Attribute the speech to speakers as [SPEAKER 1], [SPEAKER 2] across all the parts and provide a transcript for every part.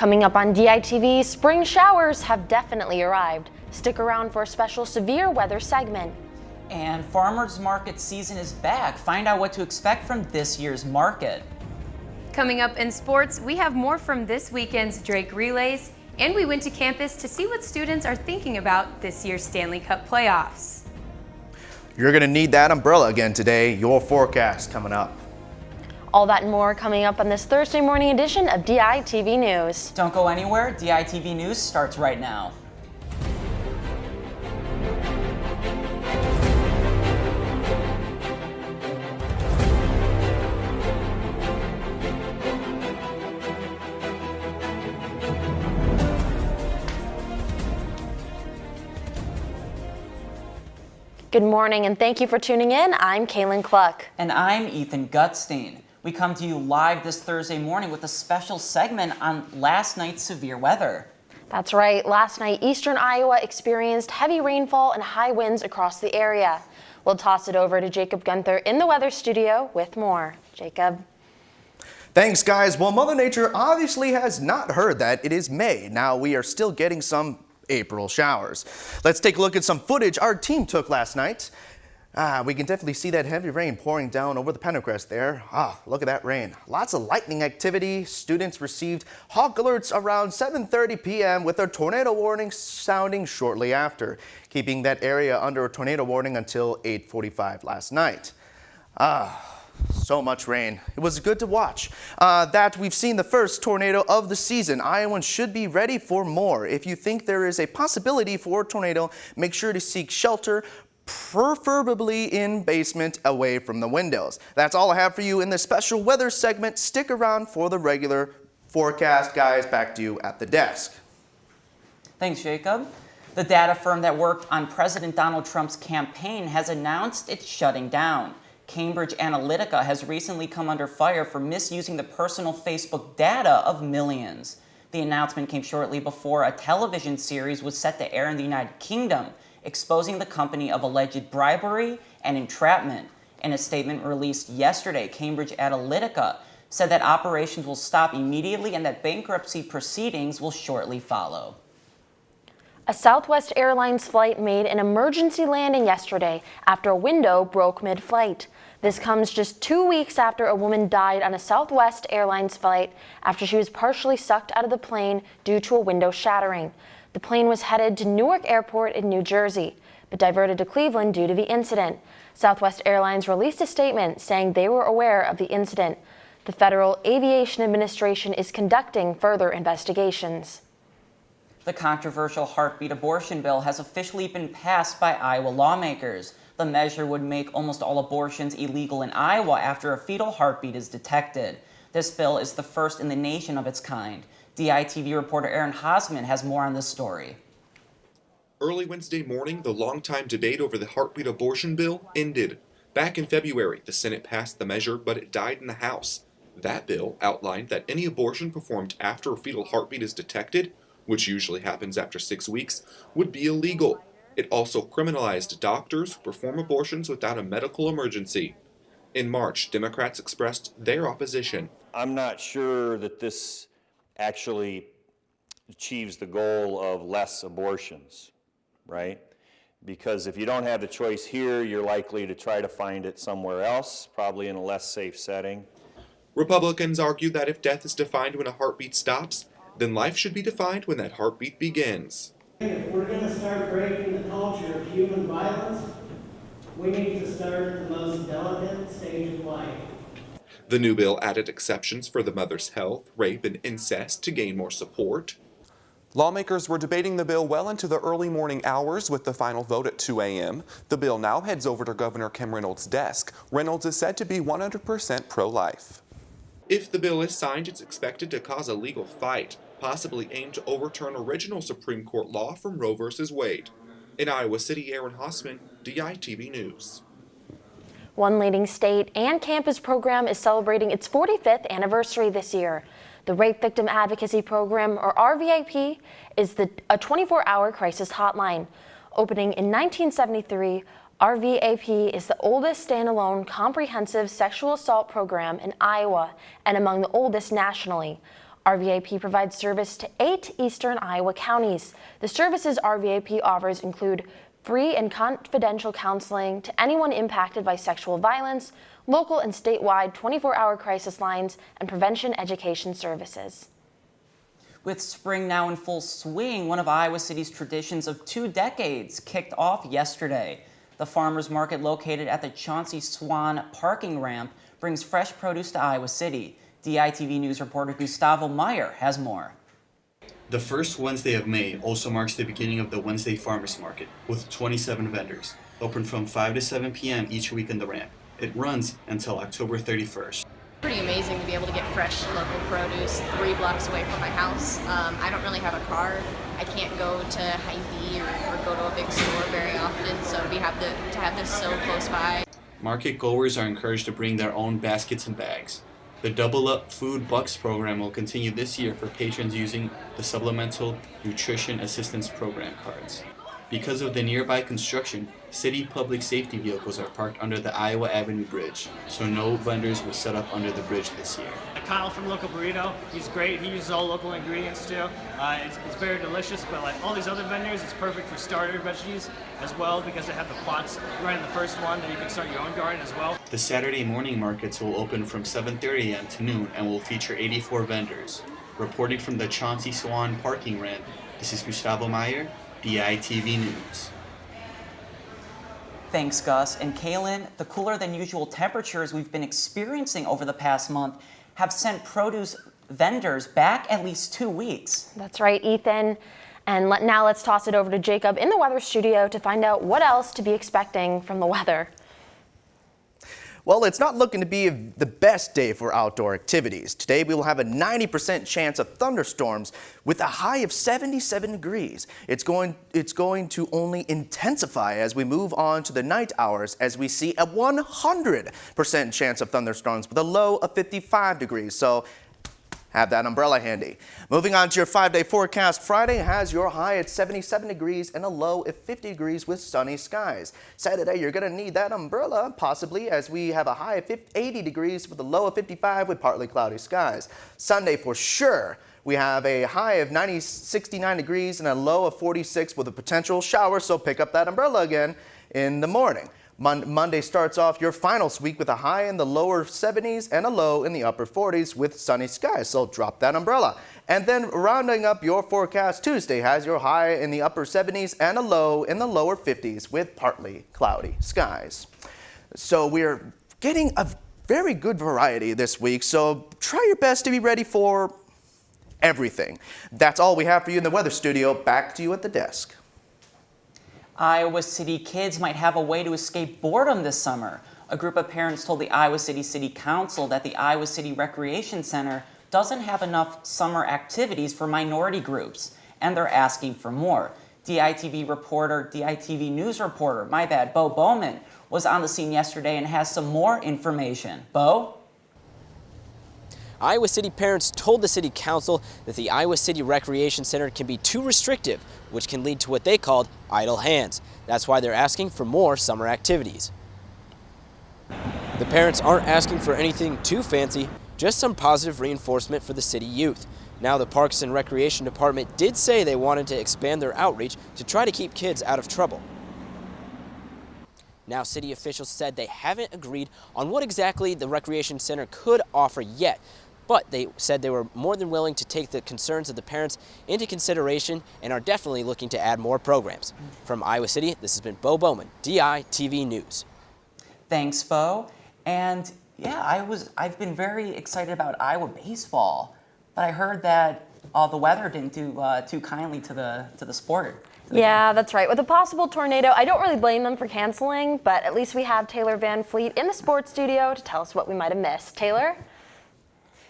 [SPEAKER 1] Coming up on DITV, spring showers have definitely arrived. Stick around for a special severe weather segment.
[SPEAKER 2] And farmers market season is back. Find out what to expect from this year's market.
[SPEAKER 3] Coming up in sports, we have more from this weekend's Drake Relays, and we went to campus to see what students are thinking about this year's Stanley Cup playoffs.
[SPEAKER 4] You're going to need that umbrella again today. Your forecast coming up.
[SPEAKER 1] All that and more coming up on this Thursday morning edition of DITV News.
[SPEAKER 2] Don't go anywhere. DITV News starts right now.
[SPEAKER 1] Good morning and thank you for tuning in. I'm Kaylin Cluck.
[SPEAKER 2] And I'm Ethan Gutstein. We come to you live this Thursday morning with a special segment on last night's severe weather.
[SPEAKER 1] That's right. Last night, eastern Iowa experienced heavy rainfall and high winds across the area. We'll toss it over to Jacob Gunther in the weather studio with more. Jacob.
[SPEAKER 4] Thanks, guys. Well, Mother Nature obviously has not heard that it is May. Now we are still getting some April showers. Let's take a look at some footage our team took last night. We can definitely see that heavy rain pouring down over the Pentacrest there. Look at that rain. Lots of lightning activity. Students received hawk alerts around 7:30 p.m. with a tornado warning sounding shortly after, keeping that area under a tornado warning until 8:45 last night. So much rain. It was good to watch. That we've seen the first tornado of the season. Iowans should be ready for more. If you think there is a possibility for a tornado, make sure to seek shelter, preferably in basement away from the windows. That's all I have for you in this special weather segment. Stick around for the regular forecast. Guys, back to you at the desk.
[SPEAKER 2] Thanks, Jacob. The data firm that worked on President Donald Trump's campaign has announced it's shutting down. Cambridge Analytica has recently come under fire for misusing the personal Facebook data of millions. The announcement came shortly before a television series was set to air in the United Kingdom, exposing the company of alleged bribery and entrapment. In a statement released yesterday, Cambridge Analytica said that operations will stop immediately and that bankruptcy proceedings will shortly follow.
[SPEAKER 1] A Southwest Airlines flight made an emergency landing yesterday after a window broke mid-flight. This comes just 2 weeks after a woman died on a Southwest Airlines flight after she was partially sucked out of the plane due to a window shattering. The plane was headed to Newark Airport in New Jersey, but diverted to Cleveland due to the incident. Southwest Airlines released a statement saying they were aware of the incident. The Federal Aviation Administration is conducting further investigations.
[SPEAKER 2] The controversial heartbeat abortion bill has officially been passed by Iowa lawmakers. The measure would make almost all abortions illegal in Iowa after a fetal heartbeat is detected. This bill is the first in the nation of its kind. DITV reporter Aaron Hosman has more on this story.
[SPEAKER 5] Early Wednesday morning, the long-time debate over the heartbeat abortion bill ended. Back in February, the Senate passed the measure, but it died in the House. That bill outlined that any abortion performed after a fetal heartbeat is detected, which usually happens after 6 weeks, would be illegal. It also criminalized doctors who perform abortions without a medical emergency. In March, Democrats expressed their opposition.
[SPEAKER 6] I'm not sure that this actually achieves the goal of less abortions, right? Because if you don't have the choice here, you're likely to try to find it somewhere else, probably in a less safe setting.
[SPEAKER 5] Republicans argue that if death is defined when a heartbeat stops, then life should be defined when that heartbeat begins.
[SPEAKER 7] If we're going to start breaking the culture of human violence, we need to start at the most delicate stage of life.
[SPEAKER 5] The new bill added exceptions for the mother's health, rape, and incest to gain more support.
[SPEAKER 8] Lawmakers were debating the bill well into the early morning hours with the final vote at 2 a.m. The bill now heads over to Governor Kim Reynolds' desk. Reynolds is said to be 100% pro-life.
[SPEAKER 5] If the bill is signed, it's expected to cause a legal fight, possibly aimed to overturn original Supreme Court law from Roe v. Wade. In Iowa City, Aaron Hossman, DITV News.
[SPEAKER 1] One leading state and campus program is celebrating its 45th anniversary this year. The Rape Victim Advocacy Program, or RVAP, is a 24-hour crisis hotline. Opening in 1973, RVAP is the oldest standalone comprehensive sexual assault program in Iowa and among the oldest nationally. RVAP provides service to 8 eastern Iowa counties. The services RVAP offers include free and confidential counseling to anyone impacted by sexual violence, local and statewide 24-hour crisis lines, and prevention education services.
[SPEAKER 2] With spring now in full swing, one of Iowa City's traditions of 2 decades kicked off yesterday. The farmers market located at the Chauncey Swan parking ramp brings fresh produce to Iowa City. DITV News reporter Gustavo Meyer has more.
[SPEAKER 9] The first Wednesday of May also marks the beginning of the Wednesday Farmers Market, with 27 vendors, open from 5 to 7 p.m. each week in the ramp. It runs until October 31st.
[SPEAKER 10] Pretty amazing to be able to get fresh local produce 3 blocks away from my house. I don't really have a car. I can't go to Hy-Vee or go to a big store very often, so we have to have this so close by.
[SPEAKER 9] Market goers are encouraged to bring their own baskets and bags. The Double Up Food Bucks program will continue this year for patrons using the Supplemental Nutrition Assistance Program cards. Because of the nearby construction, city public safety vehicles are parked under the Iowa Avenue Bridge, so no vendors will set up under the bridge this year.
[SPEAKER 11] Kyle from Local Burrito, he's great. He uses all local ingredients too. It's very delicious, but like all these other vendors, it's perfect for starter veggies as well because they have the plots right in the first one that you can start your own garden as well.
[SPEAKER 9] The Saturday morning markets will open from 7:30 a.m. to noon and will feature 84 vendors. Reporting from the Chauncey Swan parking ramp, this is Gustavo Meyer, DITV News.
[SPEAKER 2] Thanks, Gus. And Kaylin, the cooler than usual temperatures we've been experiencing over the past month have sent produce vendors back at least 2 weeks.
[SPEAKER 1] That's right, Ethan. And now let's toss it over to Jacob in the weather studio to find out what else to be expecting from the weather.
[SPEAKER 4] Well, it's not looking to be the best day for outdoor activities. Today, we will have a 90% chance of thunderstorms with a high of 77 degrees. It's going to only intensify as we move on to the night hours as we see a 100% chance of thunderstorms with a low of 55 degrees. So have that umbrella handy. Moving on to your 5-day forecast, Friday has your high at 77 degrees and a low at 50 degrees with sunny skies. Saturday, you're going to need that umbrella, possibly, as we have a high of 80 degrees with a low of 55 with partly cloudy skies. Sunday, for sure, we have a high of 69 degrees and a low of 46 with a potential shower, so pick up that umbrella again in the morning. Monday starts off your finals week with a high in the lower 70s and a low in the upper 40s with sunny skies, so drop that umbrella. And then rounding up your forecast, Tuesday has your high in the upper 70s and a low in the lower 50s with partly cloudy skies. So we're getting a very good variety this week, so try your best to be ready for everything. That's all we have for you in the weather studio. Back to you at the desk.
[SPEAKER 2] Iowa City kids might have a way to escape boredom this summer. A group of parents told the Iowa City City Council that the Iowa City Recreation Center doesn't have enough summer activities for minority groups, and they're asking for more. DITV News reporter, Bo Bowman, was on the scene yesterday and has some more information. Bo?
[SPEAKER 12] Iowa City parents told the City Council that the Iowa City Recreation Center can be too restrictive, which can lead to what they called idle hands. That's why they're asking for more summer activities. The parents aren't asking for anything too fancy, just some positive reinforcement for the city youth. Now, the Parks and Recreation Department did say they wanted to expand their outreach to try to keep kids out of trouble. Now, city officials said they haven't agreed on what exactly the Recreation Center could offer yet, but they said they were more than willing to take the concerns of the parents into consideration and are definitely looking to add more programs. From Iowa City, this has been Bo Bowman, DITV News.
[SPEAKER 2] Thanks, Bo. And yeah, I've been very excited about Iowa baseball, but I heard that the weather didn't do too kindly to the sport.
[SPEAKER 1] Yeah, that's right. With a possible tornado, I don't really blame them for canceling, but at least we have Taylor Van Fleet in the sports studio to tell us what we might have missed. Taylor?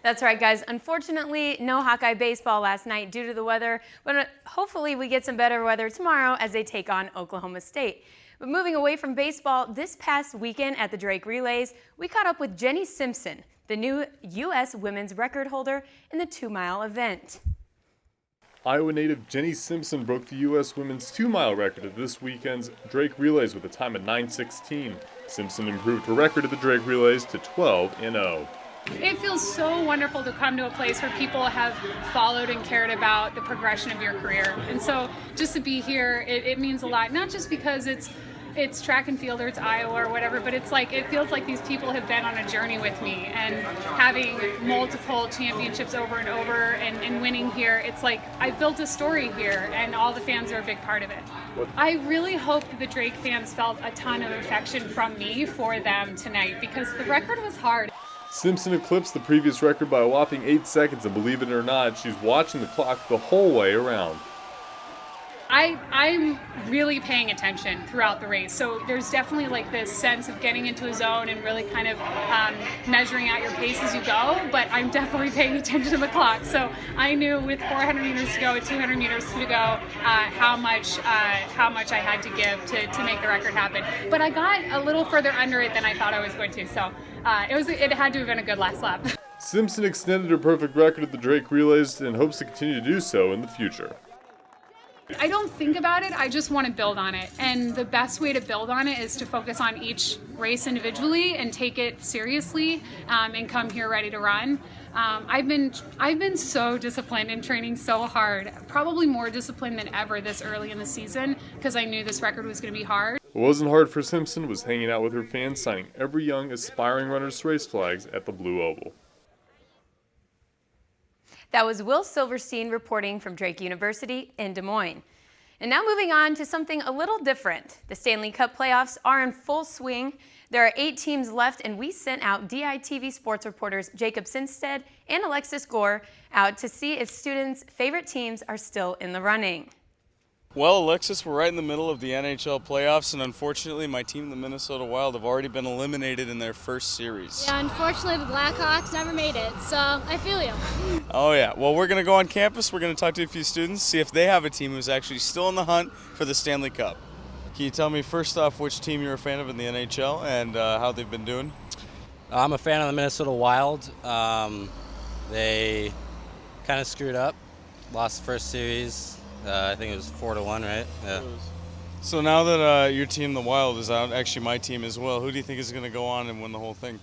[SPEAKER 3] That's right, guys. Unfortunately, no Hawkeye baseball last night due to the weather, but hopefully we get some better weather tomorrow as they take on Oklahoma State. But moving away from baseball, this past weekend at the Drake Relays, we caught up with Jenny Simpson, the new U.S. women's record holder in the 2-mile event.
[SPEAKER 13] Iowa native Jenny Simpson broke the U.S. women's 2-mile record at this weekend's Drake Relays with a time of 9:16. Simpson improved her record at the Drake Relays to 12-0.
[SPEAKER 14] It feels so wonderful to come to a place where people have followed and cared about the progression of your career. And so just to be here, it means a lot, not just because it's track and field or it's Iowa or whatever, but it's like, it feels like these people have been on a journey with me, and having multiple championships over and over and winning here, it's like I built a story here and all the fans are a big part of it. I really hope that the Drake fans felt a ton of affection from me for them tonight, because the record was hard.
[SPEAKER 13] Simpson eclipsed the previous record by a whopping 8 seconds, and believe it or not, she's watching the clock the whole way around.
[SPEAKER 14] I'm really paying attention throughout the race, so there's definitely like this sense of getting into a zone and really kind of measuring out your pace as you go, but I'm definitely paying attention to the clock. So I knew with 400 meters to go, with 200 meters to go, how much I had to give to make the record happen. But I got a little further under it than I thought I was going to, so it had to have been a good last lap.
[SPEAKER 13] Simpson extended her perfect record at the Drake Relays and hopes to continue to do so in the future.
[SPEAKER 14] I don't think about it, I just want to build on it. And the best way to build on it is to focus on each race individually and take it seriously and come here ready to run. I've been so disciplined and training so hard, probably more disciplined than ever this early in the season, because I knew this record was going to be hard.
[SPEAKER 13] What wasn't hard for Simpson was hanging out with her fans, signing every young aspiring runner's race flags at the Blue Oval.
[SPEAKER 3] That was Will Silverstein reporting from Drake University in Des Moines. And now moving on to something a little different. The Stanley Cup playoffs are in full swing. There are 8 teams left, and we sent out DITV sports reporters Jacob Sinstead and Alexis Gore out to see if students' favorite teams are still in the running.
[SPEAKER 15] Well, Alexis, we're right in the middle of the NHL playoffs, and unfortunately my team, the Minnesota Wild, have already been eliminated in their first series.
[SPEAKER 16] Yeah, unfortunately the Blackhawks never made it, so I feel you.
[SPEAKER 15] Oh yeah, well we're going to go on campus, we're going to talk to a few students, see if they have a team who's actually still in the hunt for the Stanley Cup. Can you tell me first off which team you're a fan of in the NHL and how they've been doing?
[SPEAKER 17] I'm a fan of the Minnesota Wild. They kind of screwed up, lost the first series. I think it was 4-1, right? Yeah.
[SPEAKER 15] So now that your team, the Wild, is out, actually my team as well, who do you think is going to go on and win the whole thing?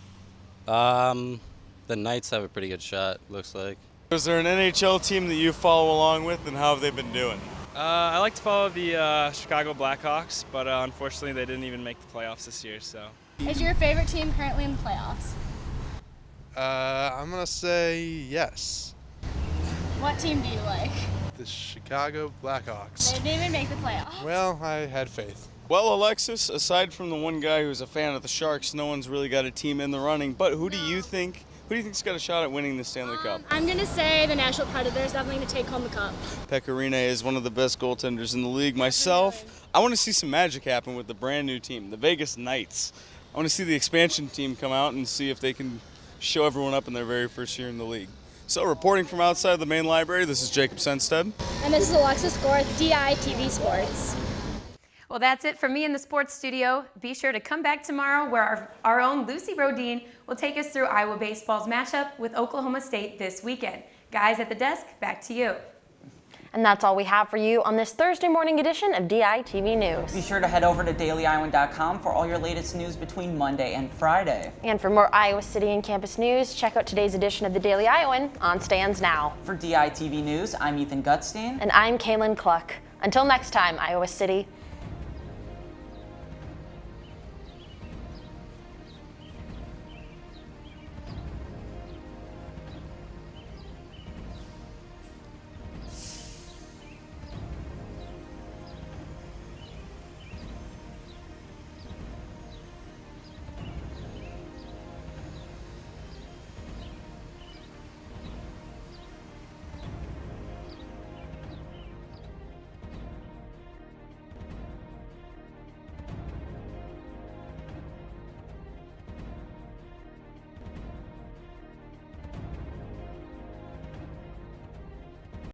[SPEAKER 17] The Knights have a pretty good shot, looks like.
[SPEAKER 15] Is there an NHL team that you follow along with, and how have they been doing?
[SPEAKER 18] I like to follow the Chicago Blackhawks, but unfortunately they didn't even make the playoffs this year. So.
[SPEAKER 16] Is your favorite team currently in the playoffs?
[SPEAKER 19] I'm going to say yes.
[SPEAKER 16] What team do you like?
[SPEAKER 19] The Chicago Blackhawks.
[SPEAKER 16] They didn't even make the playoffs.
[SPEAKER 19] Well, I had faith.
[SPEAKER 15] Well, Alexis, aside from the one guy who's a fan of the Sharks, no one's really got a team in the running. But who do you think's got a shot at winning the Stanley Cup?
[SPEAKER 16] I'm going to say the Nashville Predators definitely to take home the cup.
[SPEAKER 15] Pecorine is one of the best goaltenders in the league. Myself, I want to see some magic happen with the brand new team, the Vegas Knights. I want to see the expansion team come out and see if they can show everyone up in their very first year in the league. So, reporting from outside the main library, this is Jacob Sinstead.
[SPEAKER 16] And this is Alexis Gore with DITV Sports.
[SPEAKER 3] Well, that's it from me in the sports studio. Be sure to come back tomorrow where our own Lucy Rodine will take us through Iowa baseball's matchup with Oklahoma State this weekend. Guys at the desk, back to you.
[SPEAKER 1] And that's all we have for you on this Thursday morning edition of DITV News.
[SPEAKER 2] Be sure to head over to dailyiowan.com for all your latest news between Monday and Friday.
[SPEAKER 1] And for more Iowa City and campus news, check out today's edition of the Daily Iowan on stands now.
[SPEAKER 2] For DITV News, I'm Ethan Gutstein.
[SPEAKER 1] And I'm Kaylin Cluck. Until next time, Iowa City.